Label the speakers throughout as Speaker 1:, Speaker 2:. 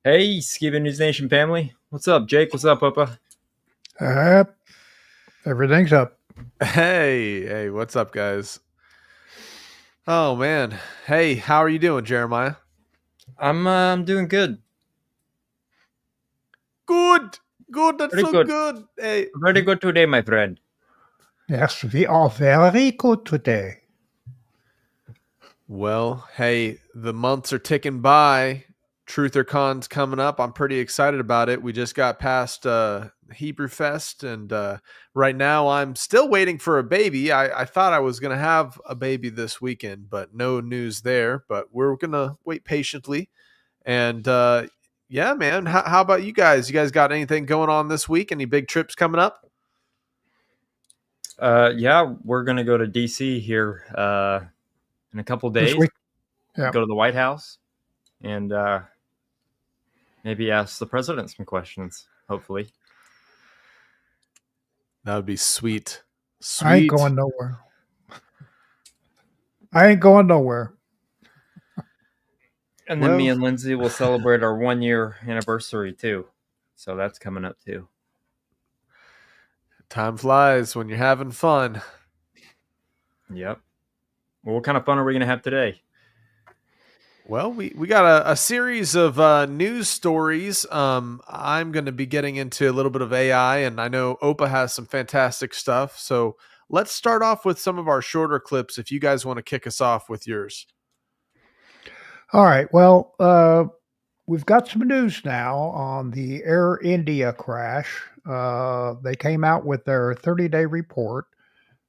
Speaker 1: Hey, Skiba News Nation family. What's up, Jake? What's up, Papa?
Speaker 2: Uh, Everything's up.
Speaker 3: Hey, what's up, guys? Oh man, hey, how are you doing, Jeremiah?
Speaker 1: I'm doing good.
Speaker 3: Good, good. That's
Speaker 1: Pretty
Speaker 3: so
Speaker 1: good.
Speaker 3: good. Hey,
Speaker 1: Very good today, my friend.
Speaker 2: Yes, we are very good today.
Speaker 3: well, hey, the months are ticking by. TruthorCon's coming up. I'm pretty excited about it. We just got past Hebrew Fest, and right now I'm still waiting for a baby. I thought I was gonna have a baby this weekend, but no news there. But we're gonna wait patiently. And yeah, man, how about you guys? You guys got anything going on this week? Any big trips coming up?
Speaker 1: Yeah, we're gonna go to DC here in a couple
Speaker 2: This
Speaker 1: days.
Speaker 2: week, yeah.
Speaker 1: Go to the White House and maybe ask the president some questions. Hopefully.
Speaker 3: That would be sweet.
Speaker 2: I ain't
Speaker 3: Sweet.
Speaker 2: going nowhere. I ain't going nowhere.
Speaker 1: And then me
Speaker 3: Well,
Speaker 1: and Lindsay will celebrate our 1 year anniversary too. So that's coming up too.
Speaker 3: time flies when you're having fun.
Speaker 1: Yep. Well, what kind of fun are we gonna have today?
Speaker 3: Well, we got a series of news stories. I'm going to be getting into a little bit of AI, and I know Opa has some fantastic stuff. So let's start off with some of our shorter clips if you guys want to kick us off with yours.
Speaker 2: All right. Well, we've got some news now on the Air India crash. They came out with their 30-day report,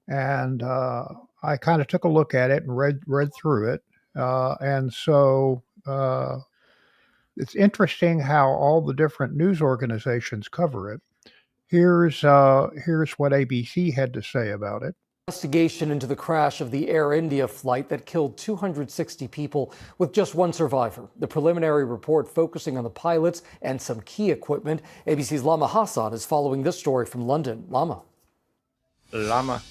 Speaker 2: and I kind of took a look at it and read through it. And so it's interesting how all the different news organizations cover it. Here's what ABC had to say about it.
Speaker 4: Investigation into the crash of the Air India flight that killed 260 people with just one survivor. The preliminary report focusing on the pilots and some key equipment. ABC's Lama Hassan is following this story from London. Lama.
Speaker 1: Llama.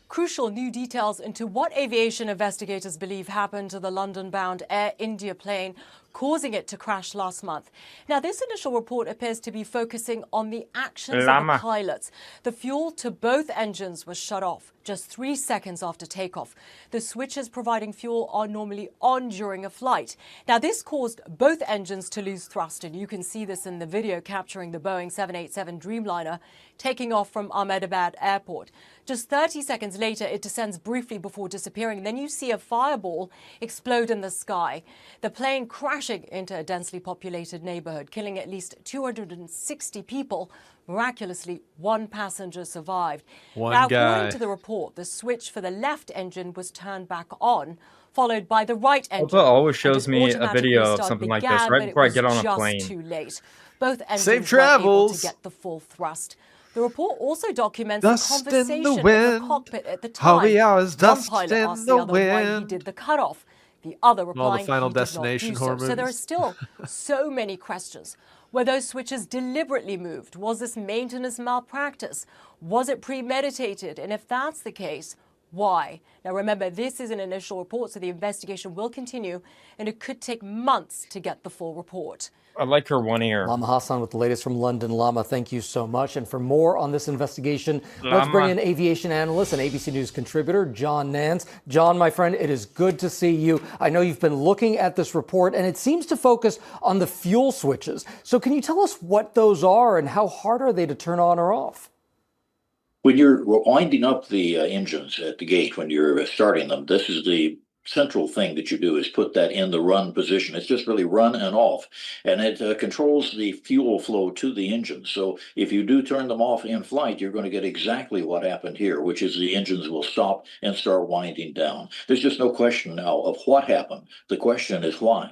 Speaker 5: Crucial new details into what aviation investigators believe happened to the London-bound Air India plane, causing it to crash last month. Now, this initial report appears to be focusing on the actions of the
Speaker 1: Llama.
Speaker 5: pilots. The fuel to both engines was shut off just 3 seconds after takeoff. The switches providing fuel are normally on during a flight. Now, this caused both engines to lose thrust, and you can see this in the video capturing the Boeing 787 Dreamliner taking off from Ahmedabad Airport. Just 30 seconds later, it descends briefly before disappearing. Then you see a fireball explode in the sky. The plane crashing into a densely populated neighborhood, killing at least 260 people. Miraculously, one passenger survived. Now, according to the report, the switch for the left engine was turned back on, followed by the right engine.
Speaker 1: Opa always
Speaker 5: And
Speaker 1: shows
Speaker 5: an
Speaker 1: me a
Speaker 5: automatic
Speaker 1: video of
Speaker 5: restart
Speaker 1: something like this
Speaker 5: began,
Speaker 1: right
Speaker 5: but it
Speaker 1: before I
Speaker 5: was
Speaker 1: get on a
Speaker 5: just
Speaker 1: plane.
Speaker 5: too late. Both
Speaker 3: Safe
Speaker 5: engines weren't able to
Speaker 3: travels.
Speaker 5: get the full thrust. The report also documents
Speaker 3: Dust
Speaker 5: the
Speaker 3: in the
Speaker 5: conversation in the
Speaker 3: wind.
Speaker 5: cockpit at the
Speaker 3: All
Speaker 5: time.
Speaker 3: we are is
Speaker 5: One
Speaker 3: dust
Speaker 5: pilot
Speaker 3: in
Speaker 5: asked
Speaker 3: the
Speaker 5: the other why he
Speaker 3: wind.
Speaker 5: did the cutoff. The other
Speaker 3: All the
Speaker 5: replying
Speaker 3: Final
Speaker 5: he did not
Speaker 3: Destination
Speaker 5: do
Speaker 3: horror
Speaker 5: so. So there are
Speaker 3: movies.
Speaker 5: still so many questions. Were those switches deliberately moved? Was this maintenance malpractice? Was it premeditated? And if that's the case, why? Now remember, this is an initial report, so the investigation will continue, and it could take months to get the full report.
Speaker 1: I like her 1 ear.
Speaker 4: Lama Hassan with the latest from London. Lama, thank you so much. And for more on this investigation, let's
Speaker 1: Llama.
Speaker 4: bring in aviation analyst and ABC News contributor, John Nance. John, my friend, it is good to see you. I know you've been looking at this report, and it seems to focus on the fuel switches. So can you tell us what those are and how hard are they to turn on or off?
Speaker 6: When you're winding up the engines at the gate, when you're starting them, this is the central thing that you do is put that in the run position. It's just really run and off, and it controls the fuel flow to the engine. So if you do turn them off in flight, you're going to get exactly what happened here, which is the engines will stop and start winding down. There's just no question now of what happened. The question is why.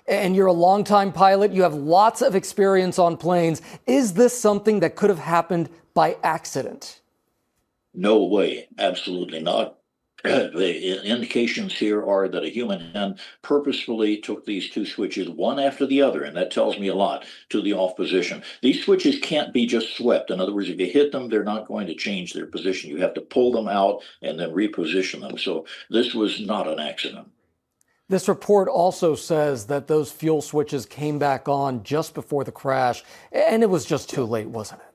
Speaker 4: And you're a longtime pilot. You have lots of experience on planes. Is this something that could have happened by accident?
Speaker 6: No way, absolutely not. The indications here are that a human hand purposefully took these two switches one after the other, and that tells me a lot, to the off position. These switches can't be just swept. In other words, if you hit them, they're not going to change their position. You have to pull them out and then reposition them. So this was not an accident.
Speaker 4: This report also says that those fuel switches came back on just before the crash, and it was just too late, wasn't it?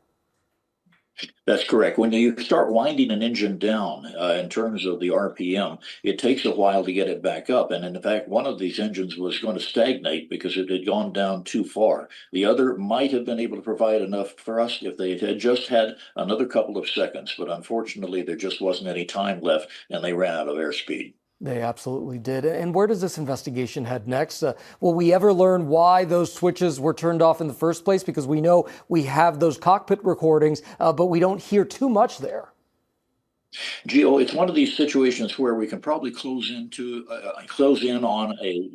Speaker 6: That's correct. When you start winding an engine down in terms of the RPM, it takes a while to get it back up. And in fact, one of these engines was going to stagnate because it had gone down too far. The other might have been able to provide enough thrust if they had just had another couple of seconds. But unfortunately, there just wasn't any time left and they ran out of airspeed.
Speaker 4: They absolutely did. And where does this investigation head next? Will we ever learn why those switches were turned off in the first place? Because we know we have those cockpit recordings, but we don't hear too much there.
Speaker 6: Gio, it's one of these situations where we can probably close in on a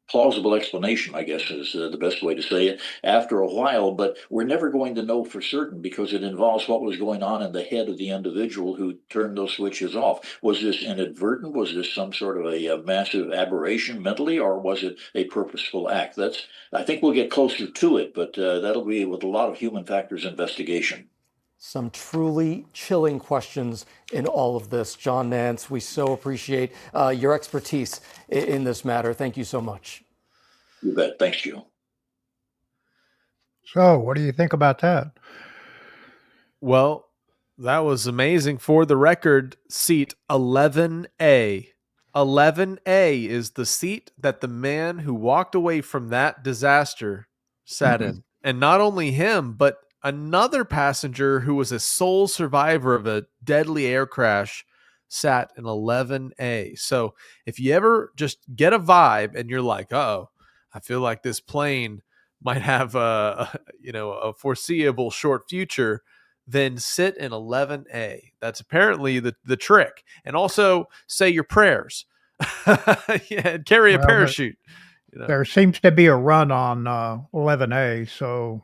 Speaker 6: plausible explanation, I guess is the best way to say it, after a while, but we're never going to know for certain because it involves what was going on in the head of the individual who turned those switches off. Was this inadvertent? Was this some sort of a massive aberration mentally, or was it a purposeful act? I think we'll get closer to it, but that'll be with a lot of human factors investigation.
Speaker 4: Some truly chilling questions in all of this. John Nance, we so appreciate your expertise in this matter. Thank you so much.
Speaker 6: You bet. Thanks, Gio.
Speaker 2: So, what do you think about that?
Speaker 3: Well, that was amazing. For the record, seat 11A. 11A is the seat that the man who walked away from that disaster sat in. And not only him, but another passenger who was a sole survivor of a deadly air crash sat in 11A. So if you ever just get a vibe and you're like, oh, I feel like this plane might have a foreseeable short future, then sit in 11A. That's apparently the trick. And also say your prayers. And carry a parachute.
Speaker 2: There seems to be a run on 11A, so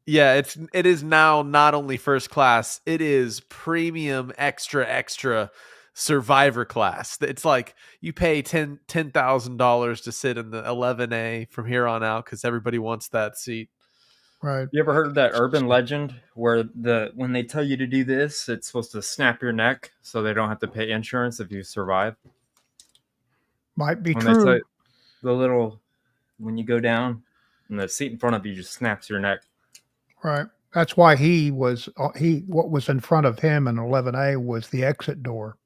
Speaker 3: yeah, it is now not only first class, it is premium extra survivor class. It's like you pay $10,000 to sit in the 11A from here on out because everybody wants that seat.
Speaker 2: Right.
Speaker 1: You ever heard of that urban legend where when they tell you to do this, it's supposed to snap your neck so they don't have to pay insurance if you survive?
Speaker 2: Might be
Speaker 1: when
Speaker 2: true.
Speaker 1: When you go down and the seat in front of you just snaps your neck.
Speaker 2: Right. That's why what was in front of him in 11A was the exit door.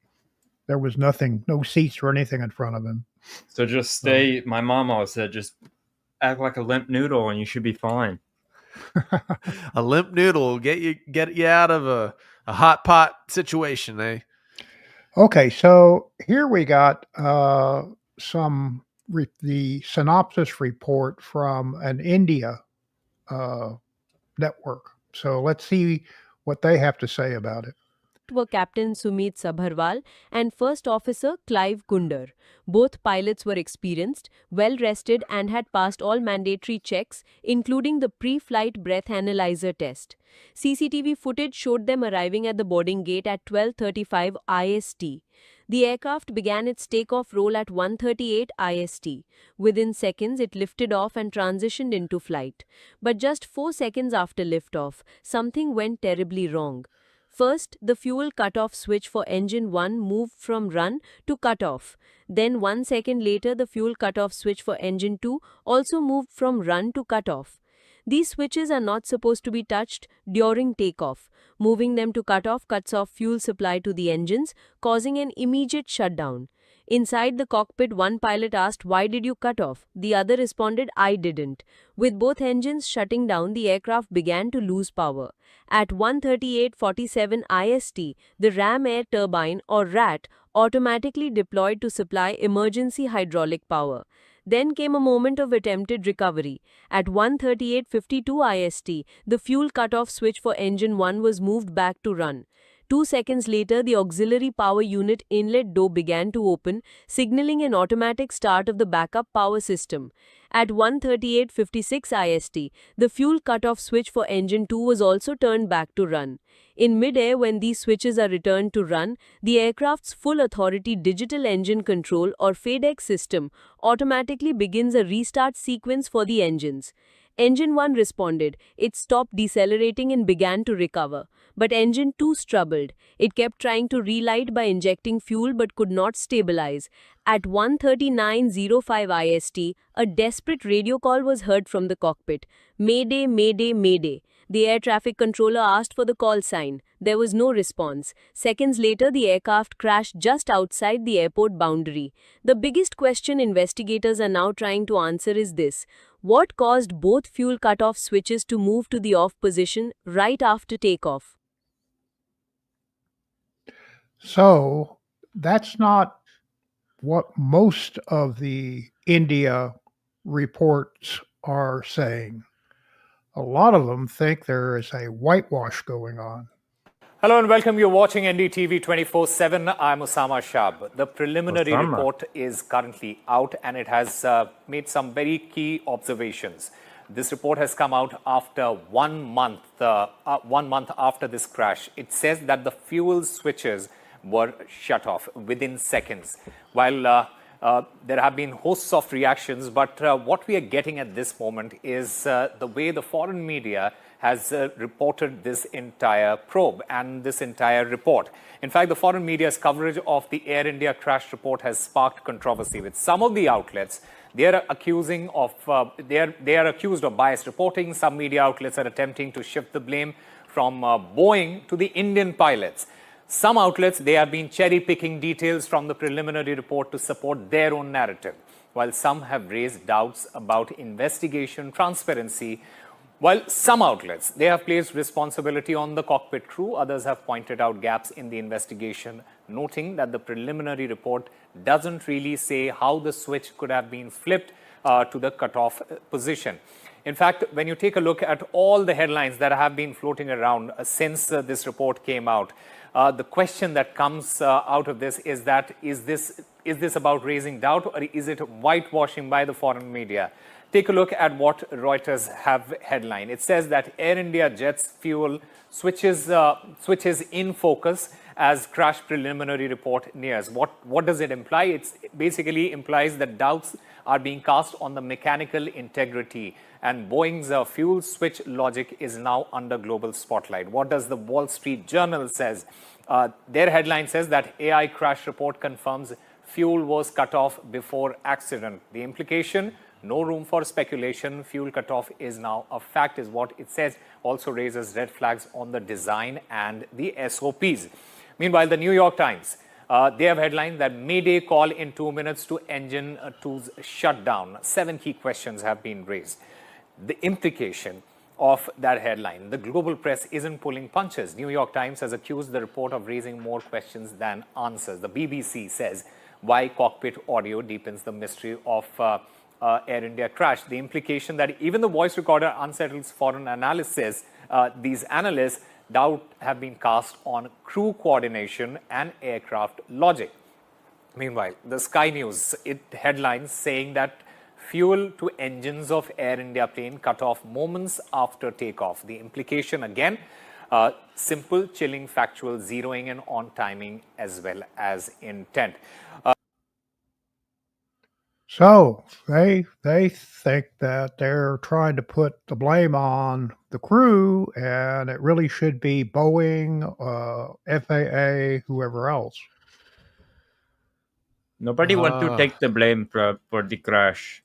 Speaker 2: There was nothing, no seats or anything in front of him.
Speaker 1: So just stay. My mom always said, just act like a limp noodle and you should be fine.
Speaker 3: A limp noodle will get you out of a hot pot situation, eh?
Speaker 2: Okay, so here we got the synopsis report from an India network. So let's see what they have to say about it.
Speaker 7: Were Captain Sumit Sabharwal and First Officer Clive Kunder. Both pilots were experienced, well-rested and had passed all mandatory checks, including the pre-flight breath analyzer test. CCTV footage showed them arriving at the boarding gate at 12:35 IST. The aircraft began its takeoff roll at 1:38 IST. Within seconds, it lifted off and transitioned into flight. But just 4 seconds after liftoff, something went terribly wrong. First, the fuel cutoff switch for engine 1 moved from run to cutoff. Then 1 second later, the fuel cutoff switch for engine 2 also moved from run to cutoff. These switches are not supposed to be touched during takeoff. Moving them to cutoff cuts off fuel supply to the engines, causing an immediate shutdown. Inside the cockpit, one pilot asked, "Why did you cut off?" The other responded, "I didn't." With both engines shutting down, the aircraft began to lose power. At 1:38:47 IST, the ram air turbine, or RAT, automatically deployed to supply emergency hydraulic power. Then came a moment of attempted recovery. At 1:38:52 IST, the fuel cutoff switch for engine 1 was moved back to run. 2 seconds later, the auxiliary power unit inlet door began to open, signaling an automatic start of the backup power system. At 1:38:56 IST, the fuel cutoff switch for engine 2 was also turned back to run. In mid-air, when these switches are returned to run, the aircraft's full authority digital engine control, or FADEC system, automatically begins a restart sequence for the engines. Engine 1 responded. It stopped decelerating and began to recover. But engine 2 struggled. It kept trying to relight by injecting fuel but could not stabilize. At 1:39:05 IST, a desperate radio call was heard from the cockpit. Mayday, mayday, mayday. The air traffic controller asked for the call sign. There was no response. Seconds later, the aircraft crashed just outside the airport boundary. The biggest question investigators are now trying to answer is this: what caused both fuel cutoff switches to move to the off position right after takeoff?
Speaker 2: So that's not what most of the India reports are saying. A lot of them think there is a whitewash going on.
Speaker 8: Hello and welcome. You're watching NDTV 24/7. I'm Osama Shab. The preliminary report is currently out and it has made some very key observations. This report has come out after 1 month, 1 month after this crash. It says that the fuel switches were shut off within seconds. While there have been hosts of reactions, but what we are getting at this moment is the way the foreign media has reported this entire probe and this entire report. In fact, the foreign media's coverage of the Air India crash report has sparked controversy with some of the outlets. They are accused of biased reporting. Some media outlets are attempting to shift the blame from Boeing to the Indian pilots. Some outlets, they have been cherry-picking details from the preliminary report to support their own narrative, while some have raised doubts about investigation transparency. While some outlets, they have placed responsibility on the cockpit crew, others have pointed out gaps in the investigation, noting that the preliminary report doesn't really say how the switch could have been flipped to the cutoff position. In fact, when you take a look at all the headlines that have been floating around since this report came out, the question that comes out of this is that is this about raising doubt or is it whitewashing by the foreign media? Take a look at what Reuters have headline. It says that Air India jets fuel switches in focus as crash preliminary report nears. What does it imply? It basically implies that doubts are being cast on the mechanical integrity, and Boeing's fuel switch logic is now under global spotlight. What does the Wall Street Journal says? Their headline says that AI crash report confirms fuel was cut off before accident. The implication: no room for speculation. Fuel cutoff is now a fact, is what it says. Also raises red flags on the design and the SOPs. Meanwhile, the New York Times, they have headlined that Mayday call in 2 minutes to engine 2's shutdown. 7 key questions have been raised. The implication of that headline: the global press isn't pulling punches. New York Times has accused the report of raising more questions than answers. The BBC says why cockpit audio deepens the mystery of Air India crash. The implication that even the voice recorder unsettles foreign analysis. These analysts doubt have been cast on crew coordination and aircraft logic. Meanwhile, the Sky News, it headlines saying that fuel to engines of Air India plane cut off moments after takeoff. The implication again, simple, chilling, factual, zeroing in on timing as well as intent.
Speaker 2: So they think that they're trying to put the blame on the crew, and it really should be Boeing, FAA, whoever else.
Speaker 1: Nobody want to take the blame for the crash.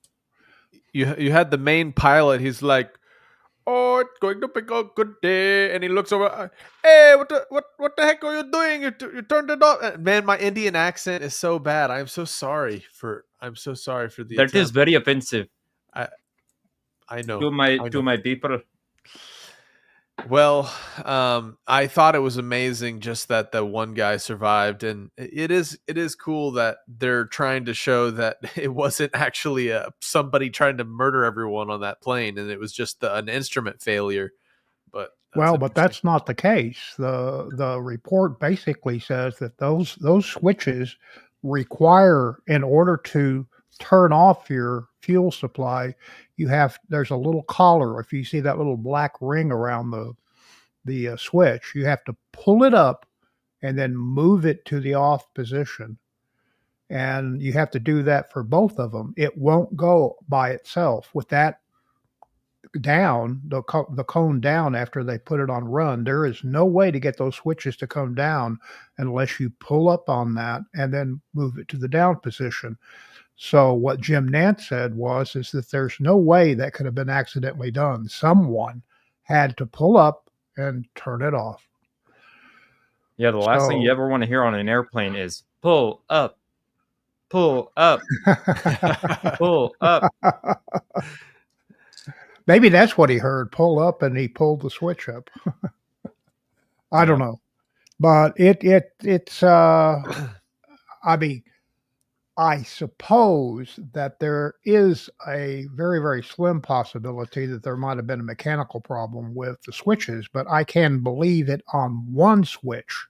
Speaker 3: You had the main pilot. He's like, "Oh, it's going to be a good day," and he looks over. "Hey, what the heck are you doing? You turned it off." Man, my Indian accent is so bad. I'm so sorry for the.
Speaker 1: That is very offensive.
Speaker 3: I know
Speaker 1: to my people.
Speaker 3: Well, I thought it was amazing just that the one guy survived, and it is cool that they're trying to show that it wasn't actually somebody trying to murder everyone on that plane, and it was just an instrument failure. But
Speaker 2: that's not the case. The report basically says that those switches require, in order to turn off your fuel supply, there's a little collar. If you see that little black ring around the switch, you have to pull it up and then move it to the off position. And you have to do that for both of them. It won't go by itself. With that down, the cone down after they put it on run. There is no way to get those switches to come down unless you pull up on that and then move it to the down position. So what Jim Nance said is that there's no way that could have been accidentally done. Someone had to pull up and turn it off.
Speaker 1: Yeah, the last thing you ever want to hear on an airplane is pull up, pull up, pull up.
Speaker 2: Maybe that's what he heard, pull up, and he pulled the switch up. I don't know. But it's I mean, I suppose that there is a very, very slim possibility that there might have been a mechanical problem with the switches, but I can believe it on one switch,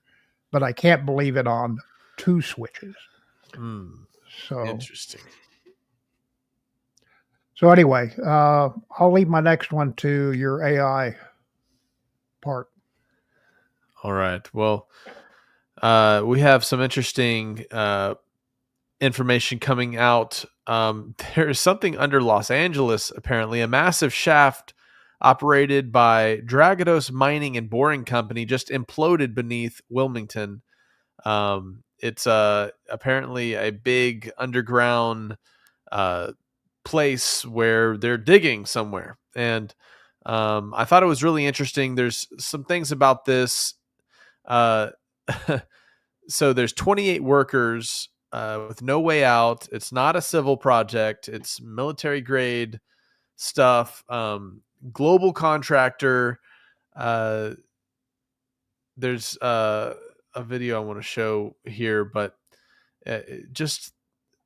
Speaker 2: but I can't believe it on two switches. So
Speaker 3: interesting.
Speaker 2: So anyway, I'll leave my next one to your AI part.
Speaker 3: All right. Well, we have some interesting information coming out. There is something under Los Angeles, apparently, a massive shaft operated by Dragados Mining and Boring Company just imploded beneath Wilmington. It's apparently a big underground place where they're digging somewhere. And I thought it was really interesting. There's some things about this. So there's 28 workers with no way out. It's not a civil project. It's military grade stuff. Global contractor. There's a video I want to show here, but just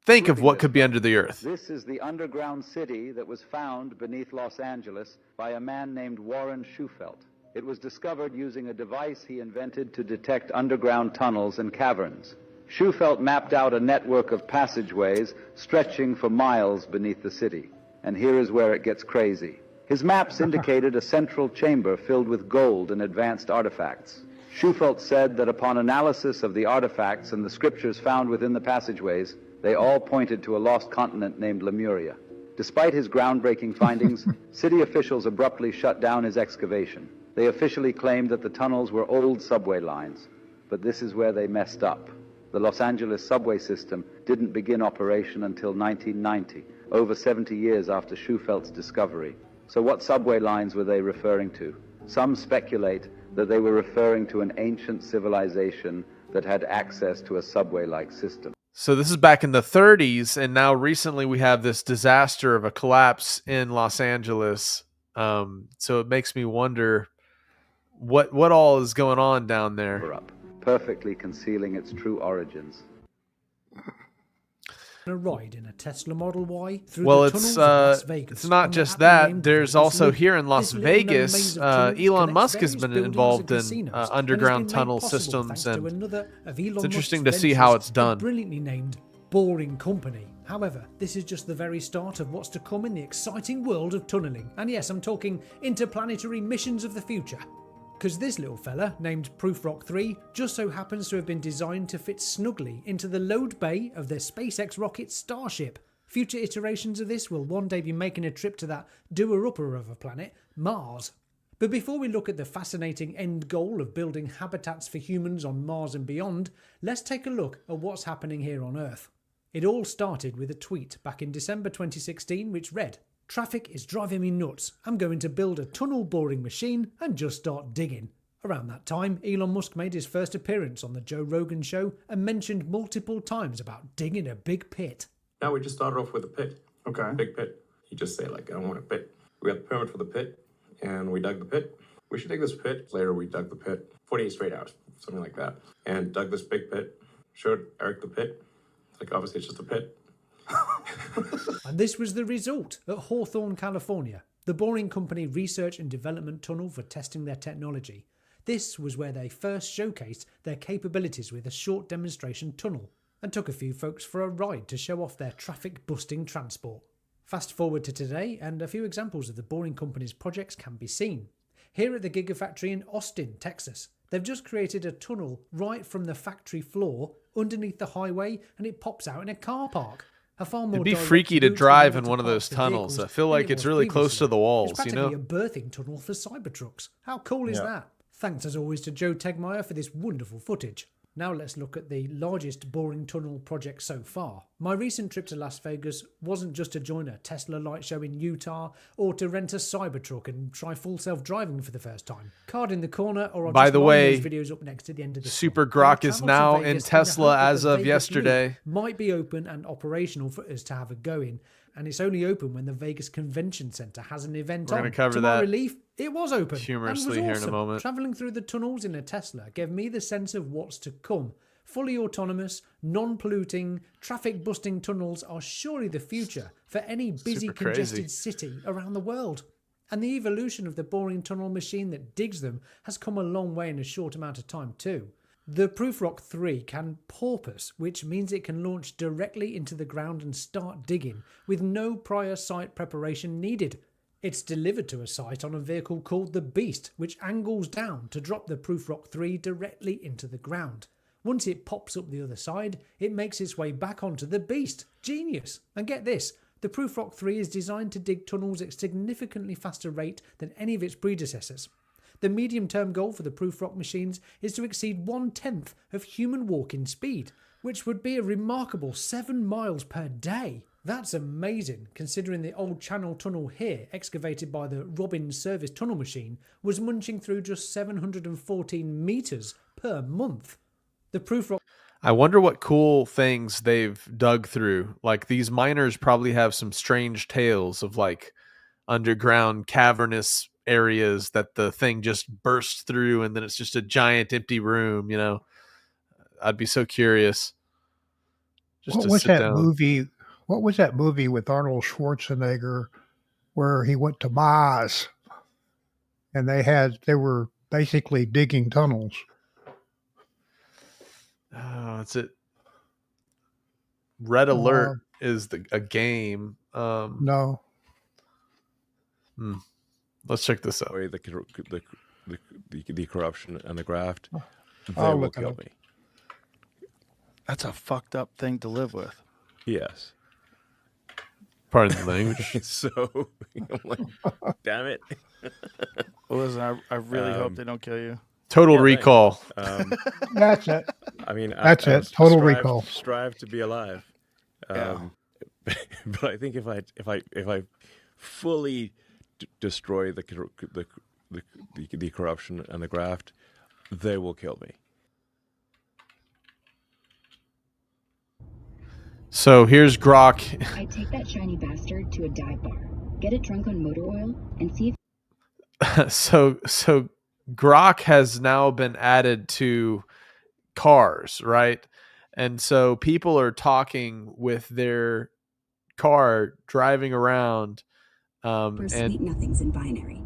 Speaker 3: think of what could be under the earth.
Speaker 9: This is the underground city that was found beneath Los Angeles by a man named Warren Shufelt. It was discovered using a device he invented to detect underground tunnels and caverns. Shufelt mapped out a network of passageways stretching for miles beneath the city. And here is where it gets crazy. His maps indicated a central chamber filled with gold and advanced artifacts. Shufelt said that upon analysis of the artifacts and the scriptures found within the passageways, they all pointed to a lost continent named Lemuria. Despite his groundbreaking findings, city officials abruptly shut down his excavation. They officially claimed that the tunnels were old subway lines, but this is where they messed up. The Los Angeles subway system didn't begin operation until 1990, over 70 years after Schufelt's discovery. So what subway lines were they referring to? Some speculate that they were referring to an ancient civilization that had access to a subway-like system.
Speaker 3: So this is back in the 30s, and now recently we have this disaster of a collapse in Los Angeles. So it makes me wonder what all is going on down there.
Speaker 9: Perfectly concealing its true origins.
Speaker 10: A ride in a Tesla Model Y through
Speaker 3: well,
Speaker 10: the tunnels of Las Vegas.
Speaker 3: It's not just that. There's also here in Las Vegas, Elon Musk has been involved in underground tunnel systems, and it's interesting to see how it's done.
Speaker 10: Brilliantly named Boring Company. However, this is just the very start of what's to come in the exciting world of tunneling. And yes, I'm talking interplanetary missions of the future. Because this little fella, named Prufrock 3, just so happens to have been designed to fit snugly into the load bay of their SpaceX rocket Starship. Future iterations of this will one day be making a trip to that doer-upper of a planet, Mars. But before we look at the fascinating end goal of building habitats for humans on Mars and beyond, let's take a look at what's happening here on Earth. It all started with a tweet back in December 2016 which read, "Traffic is driving me nuts. I'm going to build a tunnel boring machine and just start digging." Around that time, Elon Musk made his first appearance on the Joe Rogan show and mentioned multiple times about digging a big pit.
Speaker 11: Now we just started off with a pit. Okay. Big pit. You just say like, I don't want a pit. We got the permit for the pit and we dug the pit. We should dig this pit. Later we dug the pit. 48 straight hours, something like that. And dug this big pit. Showed Eric the pit. Like obviously it's just a pit.
Speaker 10: And this was the result at Hawthorne, California, the Boring Company research and development tunnel for testing their technology. This was where they first showcased their capabilities with a short demonstration tunnel and took a few folks for a ride to show off their traffic-busting transport. Fast forward to today, and a few examples of the Boring Company's projects can be seen. Here at the Gigafactory in Austin, Texas, they've just created a tunnel right from the factory floor underneath the highway, and it pops out in a car park. A far more
Speaker 3: It'd be
Speaker 10: direct
Speaker 3: freaky to
Speaker 10: route
Speaker 3: drive
Speaker 10: order
Speaker 3: in
Speaker 10: to
Speaker 3: one of those
Speaker 10: parts the
Speaker 3: tunnels. I
Speaker 10: vehicles
Speaker 3: feel
Speaker 10: than
Speaker 3: like
Speaker 10: it
Speaker 3: it's
Speaker 10: was
Speaker 3: really close to
Speaker 10: previously.
Speaker 3: the walls,
Speaker 10: It's
Speaker 3: you
Speaker 10: practically
Speaker 3: know?
Speaker 10: a birthing tunnel for Cybertrucks. How cool is that? Thanks as always to Joe Tegmeyer for this wonderful footage. Now let's look at the largest boring tunnel project so far. My recent trip to Las Vegas wasn't just to join a Tesla light show in Utah or to rent a Cybertruck and try full self-driving for the first time. Card in the corner, or I'll
Speaker 3: By
Speaker 10: just
Speaker 3: the
Speaker 10: line
Speaker 3: way,
Speaker 10: those videos up next to the end of the
Speaker 3: Super
Speaker 10: film. I have
Speaker 3: Grok is
Speaker 10: travelled to
Speaker 3: now in
Speaker 10: Vegas the
Speaker 3: Tesla
Speaker 10: hope that
Speaker 3: as
Speaker 10: the
Speaker 3: of
Speaker 10: Vegas
Speaker 3: yesterday.
Speaker 10: loop might be open and operational for us to have a go in, and it's only open when the Vegas Convention Center has an event
Speaker 3: We're
Speaker 10: on.
Speaker 3: gonna cover
Speaker 10: To my
Speaker 3: that
Speaker 10: relief, it was open
Speaker 3: humorously
Speaker 10: and
Speaker 3: here
Speaker 10: was
Speaker 3: in a
Speaker 10: awesome.
Speaker 3: moment.
Speaker 10: Traveling through the tunnels in a Tesla gave me the sense of what's to come. Fully autonomous, non-polluting, traffic-busting tunnels are surely the future for any busy,
Speaker 3: Super crazy.
Speaker 10: congested city around the world. And the evolution of the boring tunnel machine that digs them has come a long way in a short amount of time too. The Prufrock 3 can porpoise, which means it can launch directly into the ground and start digging with no prior site preparation needed. It's delivered to a site on a vehicle called the Beast, which angles down to drop the Prufrock 3 directly into the ground. Once it pops up the other side, it makes its way back onto the Beast. Genius! And get this, the Prufrock 3 is designed to dig tunnels at a significantly faster rate than any of its predecessors. The medium-term goal for the Prufrock machines is to exceed 1/10 of human walking speed, which would be a remarkable 7 miles per day. That's amazing, considering the old Channel Tunnel here, excavated by the Robbins Service Tunnel Machine, was munching through just 714 metres per month. The Prufrock.
Speaker 3: I wonder what cool things they've dug through. Like, these miners probably have some strange tales of like underground cavernous areas that the thing just bursts through and then it's just a giant empty room, you know. I'd be so curious. Just
Speaker 2: What
Speaker 3: to
Speaker 2: was
Speaker 3: sit
Speaker 2: that
Speaker 3: down.
Speaker 2: movie? What was that movie with Arnold Schwarzenegger where he went to Mars and they were basically digging tunnels?
Speaker 3: Oh, it's it. Red Alert is a game.
Speaker 2: No.
Speaker 3: Let's check this out.
Speaker 12: The corruption and the graft, they
Speaker 2: I'll
Speaker 12: will
Speaker 2: look it
Speaker 12: kill
Speaker 2: up.
Speaker 12: me.
Speaker 13: That's a fucked up thing to live with.
Speaker 12: Yes.
Speaker 3: Pardon the language.
Speaker 12: So I'm like, damn it.
Speaker 13: Well, listen, I really hope they don't kill you.
Speaker 3: Total Recall.
Speaker 2: That's it.
Speaker 12: I mean,
Speaker 2: That's it. Total Recall.
Speaker 12: Strive to be alive. But I think if I fully destroy the corruption and the graft, they will kill me.
Speaker 3: So here's Grok.
Speaker 14: I take that shiny bastard to a dive bar, get it drunk on motor oil, and see if
Speaker 3: so Grok has now been added to cars, right? And so people are talking with their car driving around.
Speaker 14: for
Speaker 3: And
Speaker 14: sweet nothings in binary.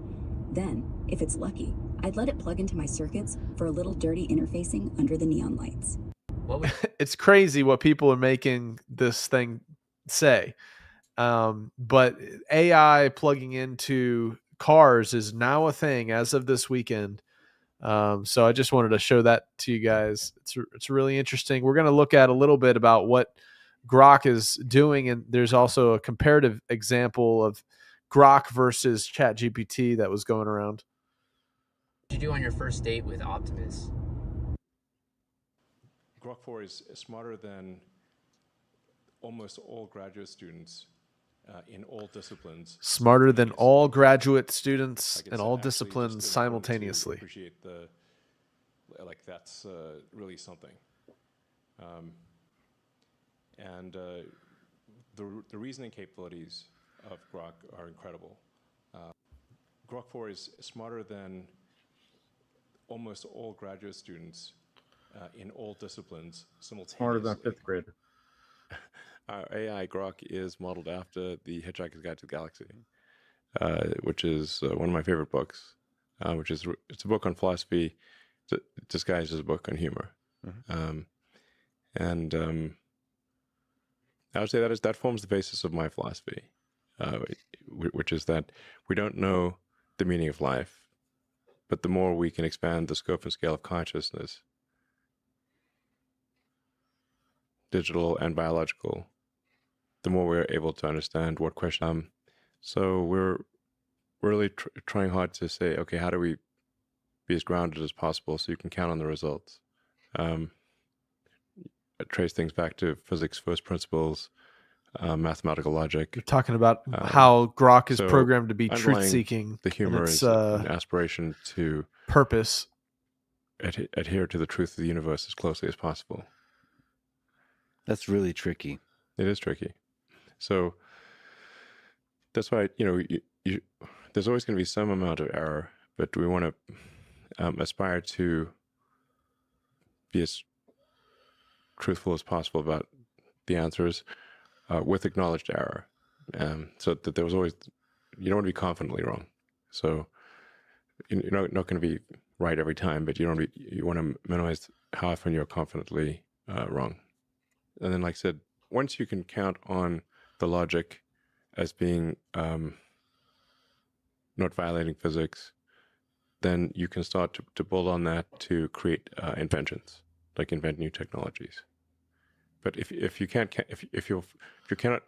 Speaker 14: Then, if it's lucky, I'd let it plug into my circuits for a little dirty interfacing under the neon lights.
Speaker 3: it's crazy what people are making this thing say. But AI plugging into cars is now a thing as of this weekend. So I just wanted to show that to you guys. It's really interesting. We're going to look at a little bit about what Grok is doing, and there's also a comparative example of Grok versus ChatGPT that was going around.
Speaker 15: What did you do on your first date with Optimus?
Speaker 11: Grok 4 is smarter than almost all graduate students in all disciplines.
Speaker 3: Smarter than all graduate students in all
Speaker 11: actually
Speaker 3: disciplines
Speaker 11: just
Speaker 3: simultaneously.
Speaker 11: Appreciate that's really something. And the reasoning capabilities of Grok are incredible. Grok 4 is smarter than almost all graduate students in all disciplines simultaneously.
Speaker 1: Smarter than a fifth grader.
Speaker 12: Our AI Grok is modeled after The Hitchhiker's Guide to the Galaxy, which is one of my favorite books. It's a book on philosophy disguised as a book on humor.
Speaker 11: Mm-hmm.
Speaker 12: I would say that forms the basis of my philosophy, which is that we don't know the meaning of life, but the more we can expand the scope and scale of consciousness, digital and biological, the more we're able to understand what question. So we're really trying hard to say, okay, how do we be as grounded as possible so you can count on the results? Trace things back to physics first principles, mathematical logic.
Speaker 3: You're talking about how Grok is
Speaker 12: so
Speaker 3: programmed to be
Speaker 12: underlying
Speaker 3: truth-seeking.
Speaker 12: The humor is an aspiration to
Speaker 3: purpose.
Speaker 12: Adhere to the truth of the universe as closely as possible.
Speaker 16: That's really tricky.
Speaker 12: It is tricky. So that's why, there's always going to be some amount of error, but we want to aspire to be as truthful as possible about the answers with acknowledged error. So that there was always, you don't want to be confidently wrong. So you're not going to be right every time, but you want to minimize how often you're confidently wrong. And then, like I said, once you can count on the logic as being not violating physics, then you can start to build on that to create inventions, like invent new technologies. But if you cannot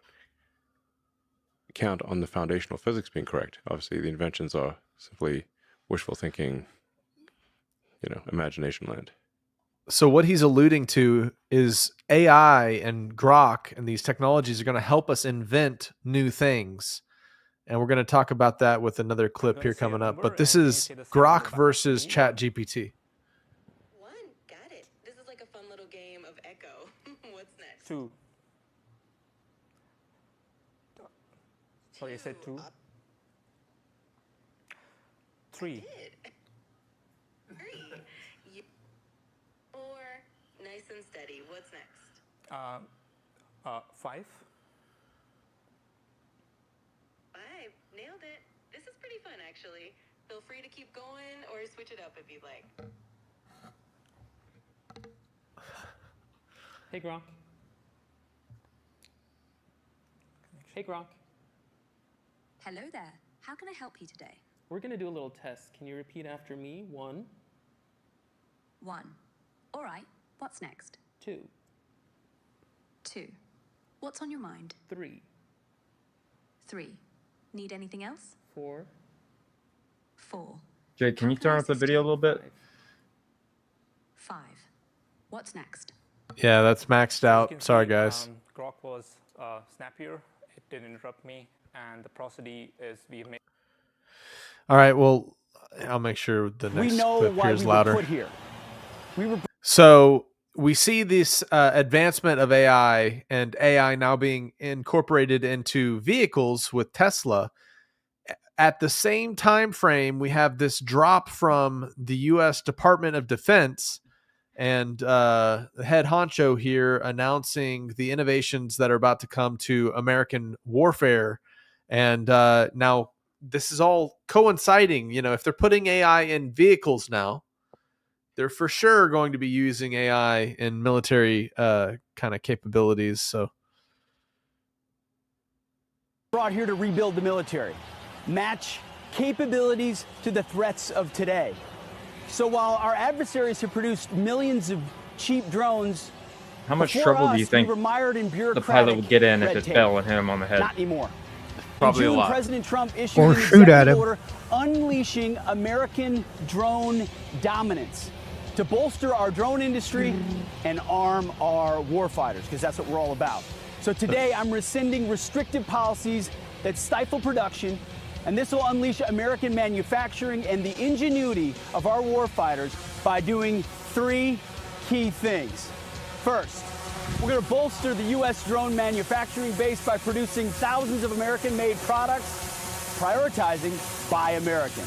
Speaker 12: count on the foundational physics being correct, obviously the inventions are simply wishful thinking, imagination land.
Speaker 3: So what he's alluding to is AI and Grok and these technologies are going to help us invent new things. And we're going to talk about that with another clip here coming up. But this is Grok versus ChatGPT.
Speaker 17: Got it. This is like a fun little game of Echo. What's next?
Speaker 18: 2. Sorry, I said 2. 3.
Speaker 17: 4. Nice and steady. What's next?
Speaker 18: 5.
Speaker 17: 5. Nailed it. This is pretty fun, actually. Feel free to keep going or switch it up if you'd like.
Speaker 18: Hey, Grok. Hey, Grok.
Speaker 14: Hello there. How can I help you today?
Speaker 18: We're going to do a little test. Can you repeat after me? 1.
Speaker 14: 1. All right. What's next?
Speaker 18: 2.
Speaker 14: 2. What's on your mind?
Speaker 18: 3.
Speaker 14: 3. Need anything else?
Speaker 18: 4.
Speaker 14: 4.
Speaker 1: Jay, can you turn up the video a little bit?
Speaker 14: 5. What's next?
Speaker 3: Yeah, that's maxed out. Sorry, guys.
Speaker 18: Grok was snappier. It didn't interrupt me. And the prosody is we've made.
Speaker 3: All right, well, I'll make sure the next clip here is louder. So we see this advancement of AI and AI now being incorporated into vehicles with Tesla. At the same time frame, we have this drop from the U.S. Department of Defense and the head honcho here announcing the innovations that are about to come to American warfare. And now this is all coinciding. If they're putting AI in vehicles now, they're for sure going to be using AI in military kind of capabilities. So
Speaker 19: brought here to rebuild the military, match capabilities to the threats of today. So while our adversaries have produced millions of cheap drones,
Speaker 1: how much trouble do you think the pilot would get in if it fell and hit him on the head?
Speaker 19: Not anymore.
Speaker 3: Probably
Speaker 19: in June,
Speaker 3: a lot.
Speaker 19: President Trump issued
Speaker 2: Or
Speaker 19: an
Speaker 2: shoot at
Speaker 19: executive
Speaker 2: him.
Speaker 19: order unleashing American drone dominance to bolster our drone industry and arm our warfighters, because that's what we're all about. So today, I'm rescinding restrictive policies that stifle production, and this will unleash American manufacturing and the ingenuity of our warfighters by doing 3 key things. First, we're going to bolster the U.S. drone manufacturing base by producing thousands of American-made products, prioritizing Buy American.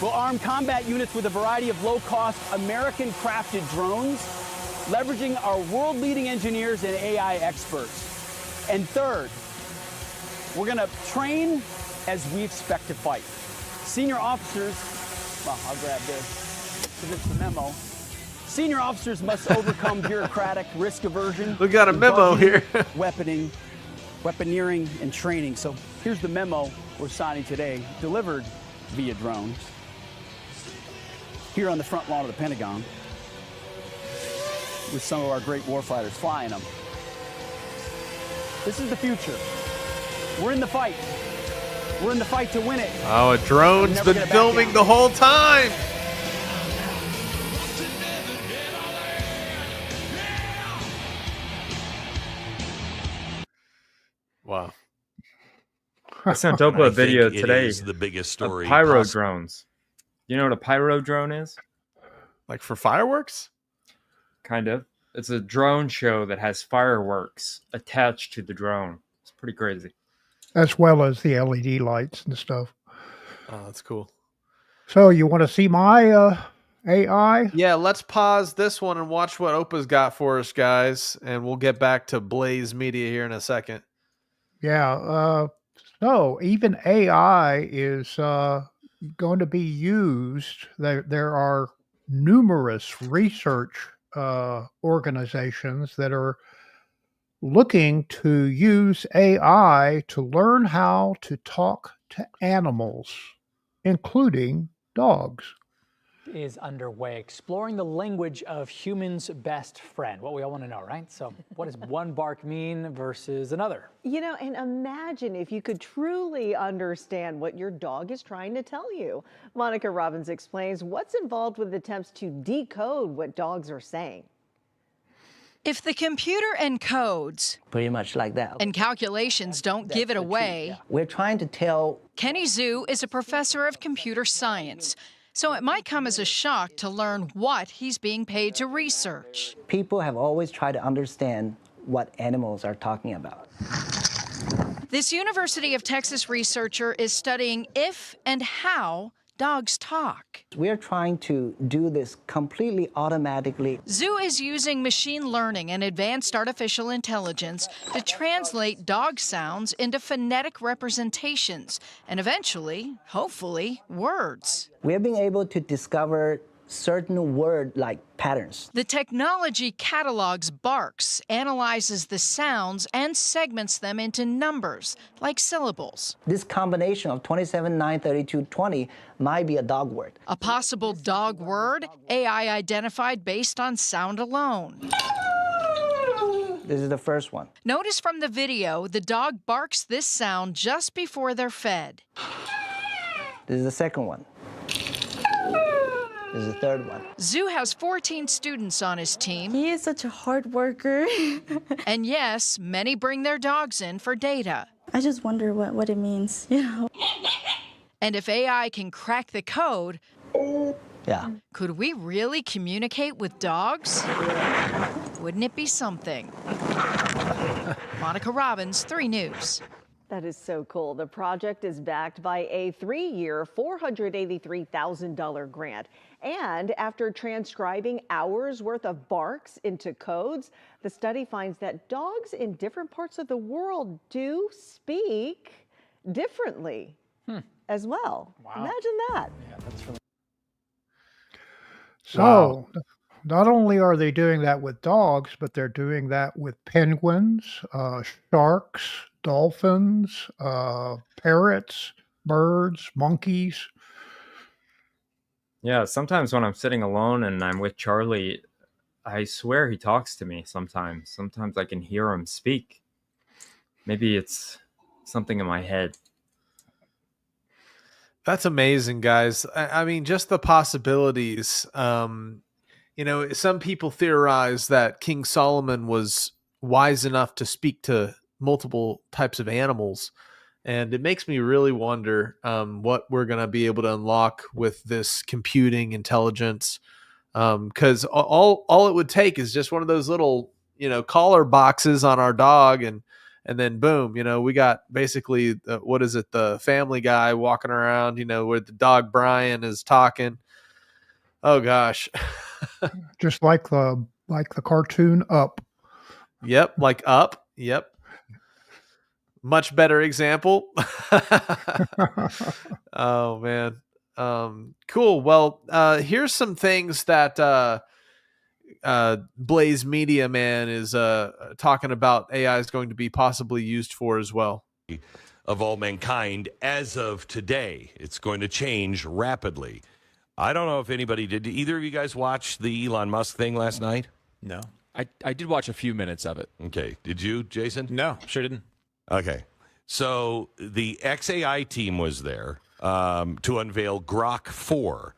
Speaker 19: We'll arm combat units with a variety of low-cost American-crafted drones, leveraging our world-leading engineers and AI experts. And third, we're going to train as we expect to fight. Senior officers, well, I'll grab this because it's the memo. Senior officers must overcome bureaucratic risk aversion.
Speaker 3: We got a memo here.
Speaker 19: Weaponeering, and training. So here's the memo we're signing today, delivered via drones. Here on the front lawn of the Pentagon, with some of our great warfighters flying them. This is the future. We're in the fight. We're in the fight to win it.
Speaker 3: Oh, a drone's been filming the whole time. Wow.
Speaker 1: I sent Dopa a video
Speaker 20: think
Speaker 1: today.
Speaker 20: It is the biggest story.
Speaker 1: Of pyro drones. You know what a pyro drone is?
Speaker 3: Like for fireworks?
Speaker 1: Kind of. It's a drone show that has fireworks attached to the drone. It's pretty crazy.
Speaker 2: As well as the LED lights and stuff.
Speaker 3: Oh, that's cool.
Speaker 2: So you want to see my AI?
Speaker 3: Yeah, let's pause this one and watch what Opa's got for us, guys. And we'll get back to Blaze Media here in a second.
Speaker 2: Yeah. So even AI is going to be used. There are numerous research organizations that are looking to use AI to learn how to talk to animals, including dogs.
Speaker 21: Is underway, exploring the language of humans' best friend. What we all want to know, right? So what does one bark mean versus another?
Speaker 22: You know, and imagine if you could truly understand what your dog is trying to tell you. Monica Robbins explains what's involved with attempts to decode what dogs are saying.
Speaker 23: If the computer encodes
Speaker 24: pretty much like that,
Speaker 23: and calculations don't give it away,
Speaker 24: we're trying to tell.
Speaker 23: Kenny Zhu is a professor of computer science, so it might come as a shock to learn what he's being paid to research.
Speaker 24: People have always tried to understand what animals are talking about.
Speaker 23: This University of Texas researcher is studying if and how dogs talk.
Speaker 24: We're trying to do this completely automatically.
Speaker 23: Zhu is using machine learning and advanced artificial intelligence to translate dog sounds into phonetic representations and eventually, hopefully, words.
Speaker 24: We're being able to discover certain word-like patterns.
Speaker 23: The technology catalogs barks, analyzes the sounds, and segments them into numbers, like syllables.
Speaker 24: This combination of 27, 9, 32, 20 might be a dog word.
Speaker 23: A possible dog word, AI identified based on sound alone.
Speaker 24: This is the first one.
Speaker 23: Notice from the video, the dog barks this sound just before they're fed.
Speaker 24: This is the second one. This is the third one.
Speaker 23: Zhu has 14 students on his team.
Speaker 25: He is such a hard worker.
Speaker 23: And yes, many bring their dogs in for data.
Speaker 25: I just wonder what it means, you know.
Speaker 23: And if AI can crack the code,
Speaker 24: yeah,
Speaker 23: could we really communicate with dogs? Wouldn't it be something? Monica Robbins, 3 News.
Speaker 22: That is so cool. The project is backed by a 3-year, $483,000 grant. And after transcribing hours worth of barks into codes, the study finds that dogs in different parts of the world do speak differently as well.
Speaker 21: Wow.
Speaker 22: Imagine that.
Speaker 21: Yeah, that's really.
Speaker 2: So not only are they doing that with dogs, but they're doing that with penguins, sharks, dolphins, parrots, birds, monkeys.
Speaker 1: Yeah, sometimes when I'm sitting alone and I'm with Charlie, I swear he talks to me sometimes. Sometimes I can hear him speak. Maybe it's something in my head.
Speaker 3: That's amazing, guys. I mean, just the possibilities. You know, some people theorize that King Solomon was wise enough to speak to multiple types of animals. And it makes me really wonder what we're going to be able to unlock with this computing intelligence. Because all it would take is just one of those little, collar boxes on our dog. And then boom, we got basically, what is it? The Family Guy walking around, where the dog Brian is talking. Oh gosh.
Speaker 2: Just like the cartoon Up.
Speaker 3: Yep. Like Up. Yep. Much better example. Oh man. Cool. Well, here's some things that Blaze Media Man is talking about AI is going to be possibly used for as well.
Speaker 20: Of all mankind as of today. It's going to change rapidly. I don't know if anybody did. Either of you guys watch the Elon Musk thing last night?
Speaker 26: No.
Speaker 4: I did watch a few minutes of it.
Speaker 20: Okay. Did you, Jason?
Speaker 4: No, sure didn't.
Speaker 20: Okay. So the XAI team was there to unveil Grok 4.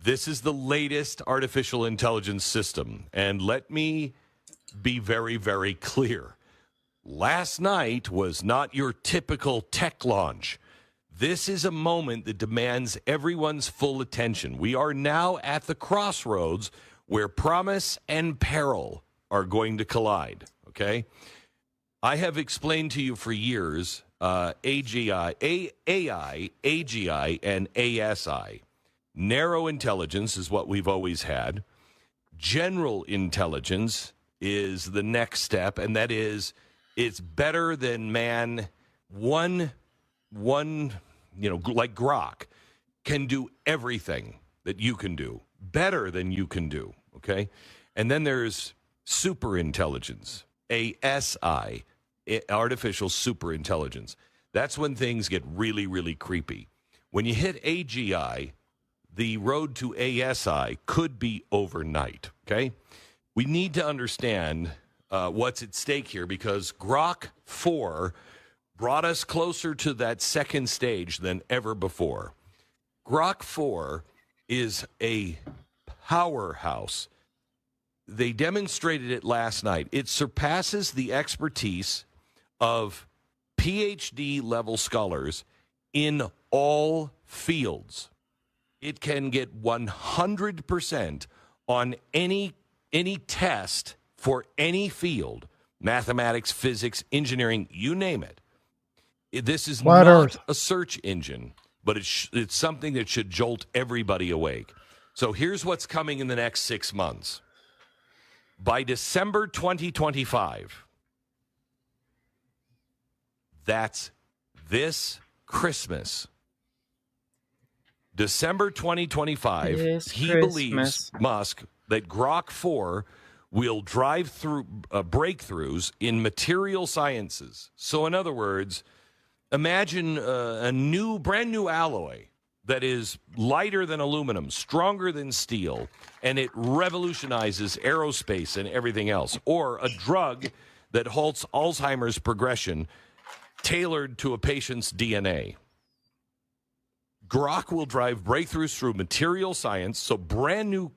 Speaker 20: This is the latest artificial intelligence system. And let me be very, very clear. Last night was not your typical tech launch. This is a moment that demands everyone's full attention. We are now at the crossroads where promise and peril are going to collide, okay? I have explained to you for years AI, AGI, and ASI. Narrow intelligence is what we've always had. General intelligence is the next step, and that is it's better than man. One, like Grok, can do everything that you can do, better than you can do, okay? And then there's super intelligence, ASI, artificial super intelligence. That's when things get really, really creepy. When you hit AGI, the road to ASI could be overnight, okay? We need to understand what's at stake here because Grok 4 brought us closer to that second stage than ever before. Grok 4 is a powerhouse. They demonstrated it last night. It surpasses the expertise of PhD level scholars in all fields. It can get 100% on any test for any field, mathematics, physics, engineering, you name it. This is
Speaker 2: Flat
Speaker 20: not
Speaker 2: Earth.
Speaker 20: a search engine, but it's something that should jolt everybody awake. So here's what's coming in the next 6 months. By December 2025, that's this Christmas. December 2025, believes, Musk, that Grok 4 will drive through breakthroughs in material sciences. So in other words, imagine a brand new alloy that is lighter than aluminum, stronger than steel, and it revolutionizes aerospace and everything else. Or a drug that halts Alzheimer's progression tailored to a patient's DNA. Grok will drive breakthroughs through material science, so brand new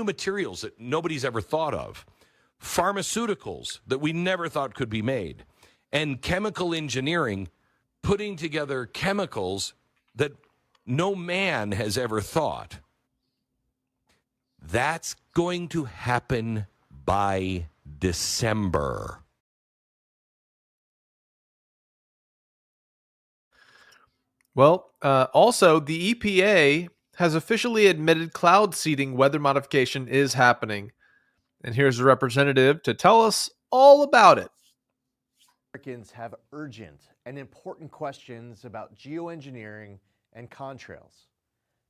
Speaker 20: materials that nobody's ever thought of, pharmaceuticals that we never thought could be made, and chemical engineering, putting together chemicals that no man has ever thought. That's going to happen by December.
Speaker 3: Well, also, the EPA has officially admitted cloud seeding weather modification is happening. And here's a representative to tell us all about it.
Speaker 5: Americans have urgent and important questions about geoengineering and contrails.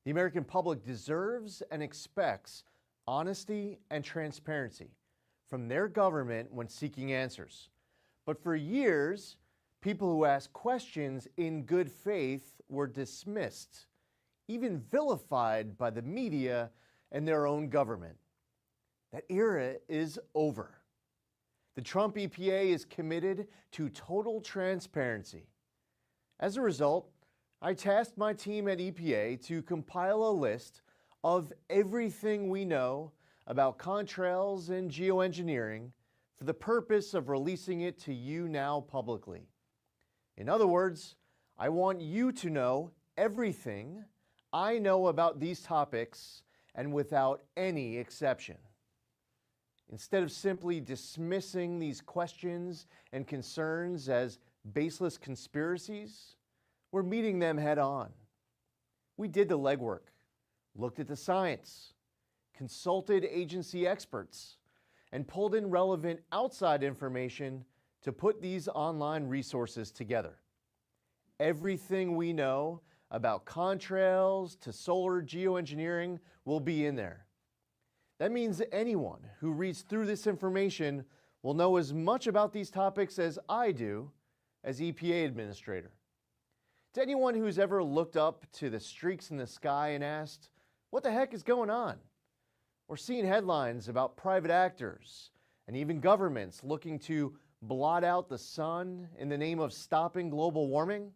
Speaker 5: The American public deserves and expects honesty and transparency from their government when seeking answers. But for years, people who ask questions in good faith were dismissed, even vilified by the media and their own government. That era is over. The Trump EPA is committed to total transparency. As a result, I tasked my team at EPA to compile a list of everything we know about contrails and geoengineering for the purpose of releasing it to you now publicly. In other words, I want you to know everything I know about these topics and without any exception. Instead of simply dismissing these questions and concerns as baseless conspiracies, we're meeting them head on. We did the legwork, looked at the science, consulted agency experts, and pulled in relevant outside information to put these online resources together. Everything we know about contrails to solar geoengineering will be in there. That means anyone who reads through this information will know as much about these topics as I do as EPA administrator. To anyone who's ever looked up to the streaks in the sky and asked, what the heck is going on? Or seen headlines about private actors and even governments looking to blot out the sun in the name of stopping global warming?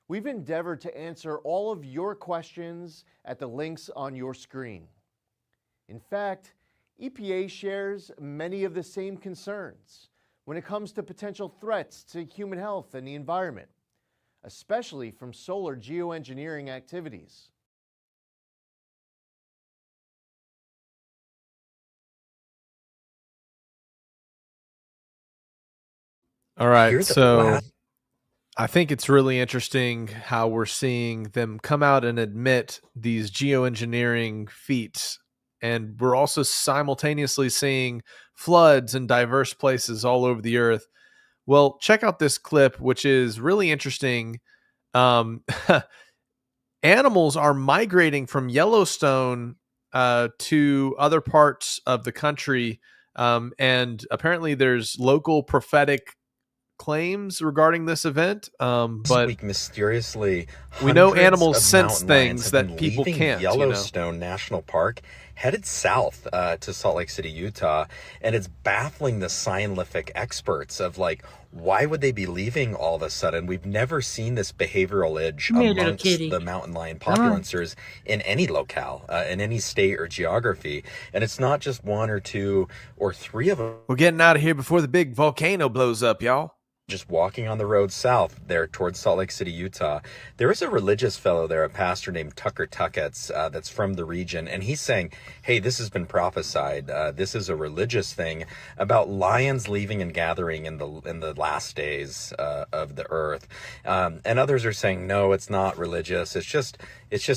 Speaker 5: We've endeavored to answer all of your questions at the links on your screen. In fact, EPA shares many of the same concerns when it comes to potential threats to human health and the environment, especially from solar geoengineering activities.
Speaker 3: All right, so I think it's really interesting how we're seeing them come out and admit these geoengineering feats. And we're also simultaneously seeing floods in diverse places all over the earth. Well, check out this clip, which is really interesting. Animals are migrating from Yellowstone to other parts of the country. And apparently there's local prophetic claims regarding this event, but
Speaker 6: week, mysteriously,
Speaker 3: we know
Speaker 6: hundreds
Speaker 3: animals
Speaker 6: of
Speaker 3: sense
Speaker 6: mountain lions
Speaker 3: things
Speaker 6: have
Speaker 3: that
Speaker 6: been
Speaker 3: people
Speaker 6: leaving
Speaker 3: can't.
Speaker 6: Yellowstone National Park, headed south to Salt Lake City, Utah, and it's baffling the scientific experts of like, why would they be leaving all of a sudden? We've never seen this behavioral edge amongst the mountain lion populancers in any locale, in any state or geography, and it's not just one or two or three of them.
Speaker 3: We're getting out of here before the big volcano blows up, y'all.
Speaker 6: Just walking on the road south there towards Salt Lake City, Utah, there is a religious fellow there, a pastor named Tucker Tucketts, that's from the region, and he's saying, hey, this has been prophesied. This is a religious thing about lions leaving and gathering in the last days of the earth. And others are saying, no, it's not religious. It's just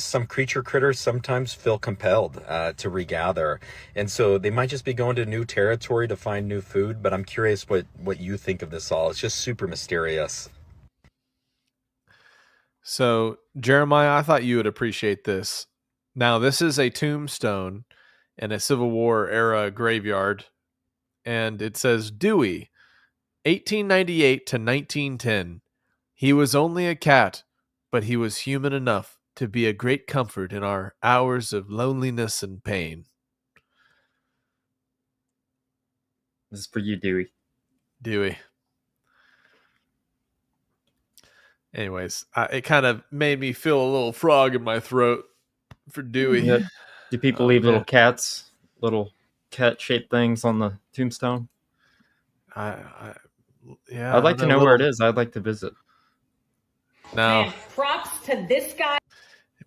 Speaker 6: some creature critters sometimes feel compelled to regather. And so they might just be going to new territory to find new food. But I'm curious what you think of this all. It's just super mysterious.
Speaker 3: So, Jeremiah, I thought you would appreciate this. Now, this is a tombstone in a Civil War era graveyard. And it says, Dewey, 1898 to 1910. He was only a cat, but he was human enough to be a great comfort in our hours of loneliness and pain.
Speaker 1: This is for you, Dewey.
Speaker 3: Dewey. Anyways, it kind of made me feel a little frog in my throat for Dewey.
Speaker 1: Yeah. Do people leave little cats, little cat-shaped things on the tombstone?
Speaker 3: Yeah,
Speaker 1: I'd like to know where it is. I'd like to visit.
Speaker 3: No.
Speaker 7: And props to this guy.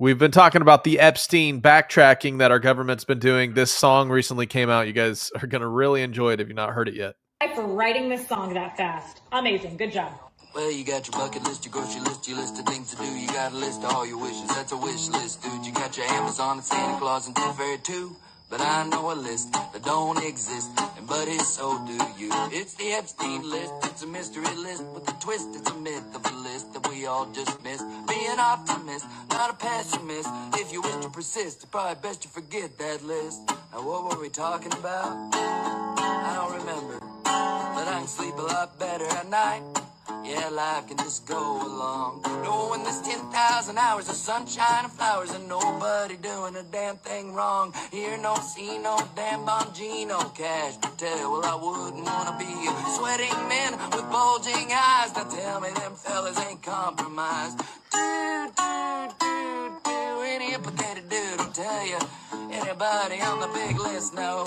Speaker 3: We've been talking about the Epstein backtracking that our government's been doing. This song recently came out. You guys are going to really enjoy it if you've not heard it yet.
Speaker 7: For writing this song that fast. Amazing. Good job.
Speaker 8: Well, you got your bucket list, your grocery list, your list of things to do. You got a list of all your wishes. That's a wish list, dude. You got your Amazon and Santa Claus and Tooth Fairy too. But I know a list that don't exist, and buddy, so do you. It's the Epstein list. It's a mystery list with a twist. It's a myth of a list that we all just missed. Be an optimist, not a pessimist. If you wish to persist, it's probably best you forget that list. Now, what were we talking about? I don't remember, but I can sleep a lot better at night. Yeah, life can just go along. Knowing there's 10,000 hours of sunshine and flowers and nobody doing a damn thing wrong. Hear no, see no damn Bongino cash to tell. Well, I wouldn't want to be a sweating man with bulging eyes. Now tell me them fellas ain't compromised. Any implicated dude will tell you. Anybody on the big list knows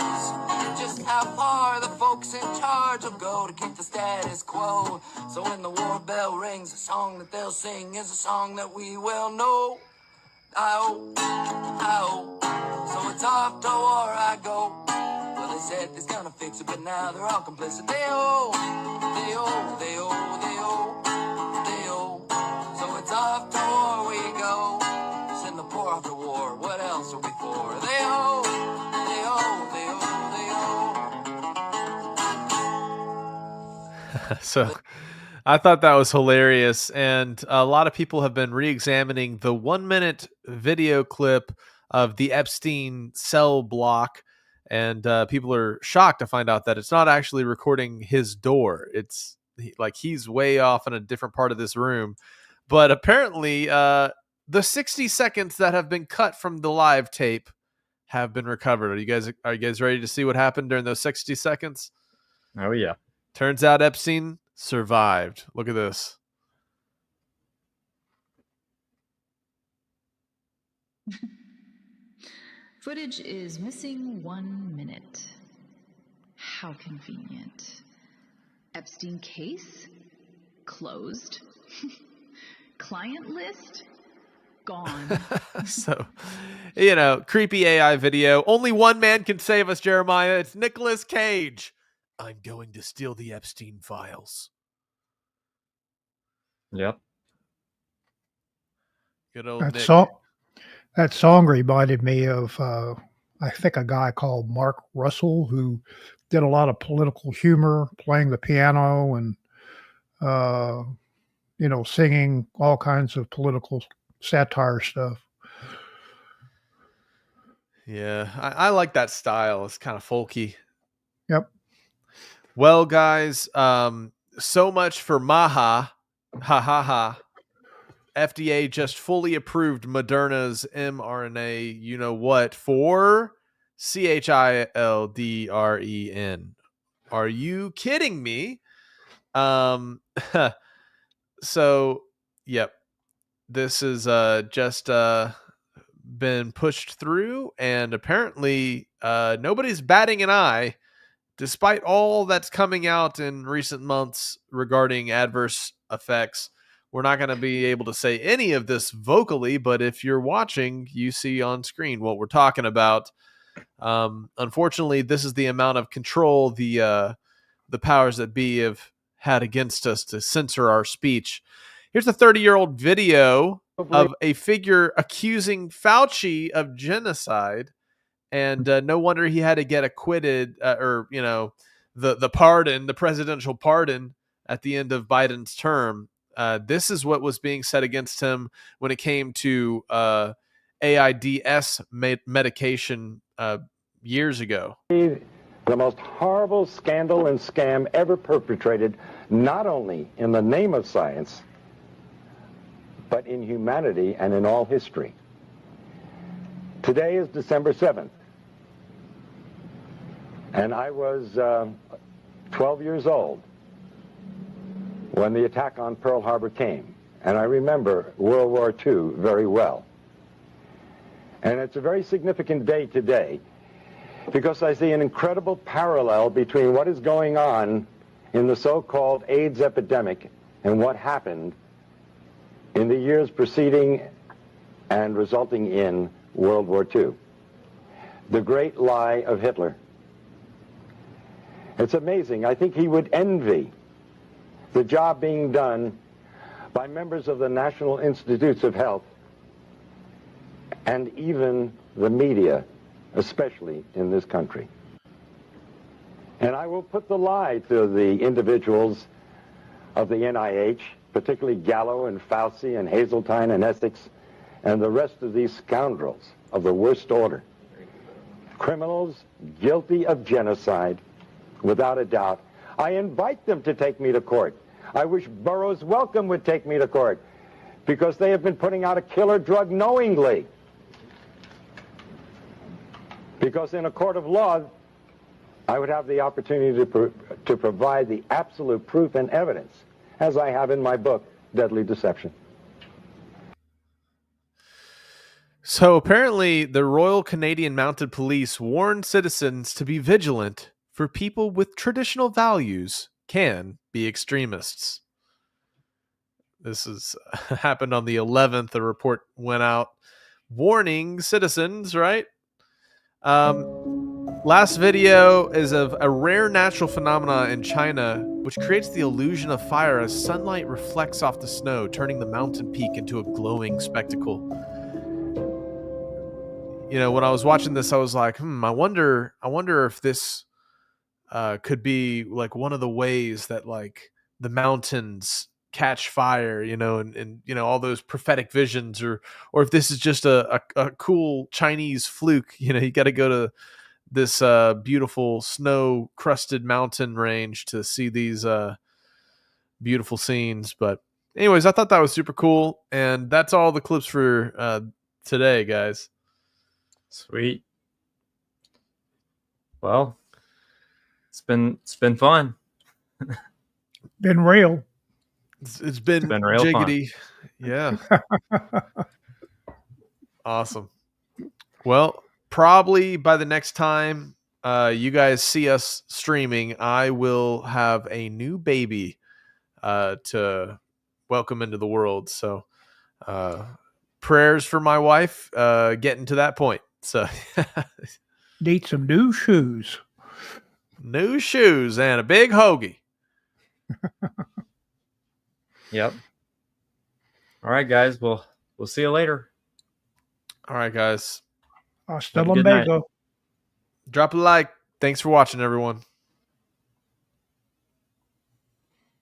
Speaker 8: just how far the folks in charge will go to keep the status quo. So when the war bell rings, the song that they'll sing is a song that we well know. So it's off to war I go. Well, they said they's gonna fix it, but now they're all complicit. They owe. So it's off to war we go. Send the poor off to war. What else are we for? They owe.
Speaker 3: So I thought that was hilarious. And a lot of people have been re-examining the 1-minute video clip of the Epstein cell block. And people are shocked to find out that it's not actually recording his door. It's like he's way off in a different part of this room. But apparently the 60 seconds that have been cut from the live tape have been recovered. Are you guys ready to see what happened during those 60 seconds?
Speaker 1: Oh, yeah.
Speaker 3: Turns out Epstein survived. Look at this.
Speaker 9: Footage is missing 1 minute. How convenient. Epstein case? Closed. Client list? Gone.
Speaker 3: So, creepy AI video. Only one man can save us, Jeremiah. It's Nicolas Cage. I'm going to steal the Epstein files.
Speaker 1: Yep.
Speaker 3: Good old Nick.
Speaker 2: That song reminded me of, I think, a guy called Mark Russell, who did a lot of political humor, playing the piano and, singing all kinds of political satire stuff.
Speaker 3: Yeah, I like that style. It's kind of folky.
Speaker 2: Yep.
Speaker 3: Well, guys, so much for Maha. Ha ha ha. FDA just fully approved Moderna's mRNA, you know what, for children. Are you kidding me? So, yep. This is just been pushed through, and apparently nobody's batting an eye, despite all that's coming out in recent months regarding adverse effects. We're not going to be able to say any of this vocally, but if you're watching, you see on screen what we're talking about. Unfortunately, this is the amount of control the powers that be have had against us to censor our speech. Here's a 30-year-old video of a figure accusing Fauci of genocide, and no wonder he had to get acquitted, the pardon, the presidential pardon at the end of Biden's term. This is what was being said against him when it came to AIDS medication years ago.
Speaker 10: The most horrible scandal and scam ever perpetrated, not only in the name of science, but in humanity and in all history. Today is December 7th, and I was 12 years old when the attack on Pearl Harbor came, and I remember World War II very well. And it's a very significant day today because I see an incredible parallel between what is going on in the so-called AIDS epidemic and what happened in the years preceding and resulting in World War II. The great lie of Hitler. It's amazing. I think he would envy the job being done by members of the National Institutes of Health and even the media, especially in this country. And I will put the lie to the individuals of the NIH, particularly Gallo and Fauci and Hazeltine and Essex, and the rest of these scoundrels of the worst order. Criminals guilty of genocide, without a doubt. I invite them to take me to court. I wish Burroughs Wellcome would take me to court, because they have been putting out a killer drug knowingly. Because in a court of law, I would have the opportunity to provide the absolute proof and evidence, as I have in my book, Deadly Deception.
Speaker 3: So apparently the Royal Canadian Mounted Police warned citizens to be vigilant, for people with traditional values can be extremists. This is happened on the 11th. A report went out warning citizens, right? Last video is of a rare natural phenomena in China, which creates the illusion of fire as sunlight reflects off the snow, turning the mountain peak into a glowing spectacle. You know, when I was watching this, I was like, I wonder if this could be like one of the ways that like the mountains catch fire, and all those prophetic visions, or if this is just a cool Chinese fluke. You got to go to this beautiful snow crusted mountain range to see these beautiful scenes. But anyways, I thought that was super cool, and that's all the clips for today, guys.
Speaker 1: Sweet. Well, It's been fun.
Speaker 2: Been real.
Speaker 3: It's been
Speaker 1: real
Speaker 3: jiggity. Yeah. Awesome. Well, probably by the next time you guys see us streaming, I will have a new baby to welcome into the world. So prayers for my wife getting to that point. So
Speaker 2: Need some new shoes.
Speaker 3: New shoes and a big hoagie.
Speaker 1: Yep. All right, guys. We'll see you later.
Speaker 3: All right, guys.
Speaker 2: Hasta
Speaker 1: Have a good night.
Speaker 2: luego.
Speaker 3: Drop a like. Thanks for watching, everyone.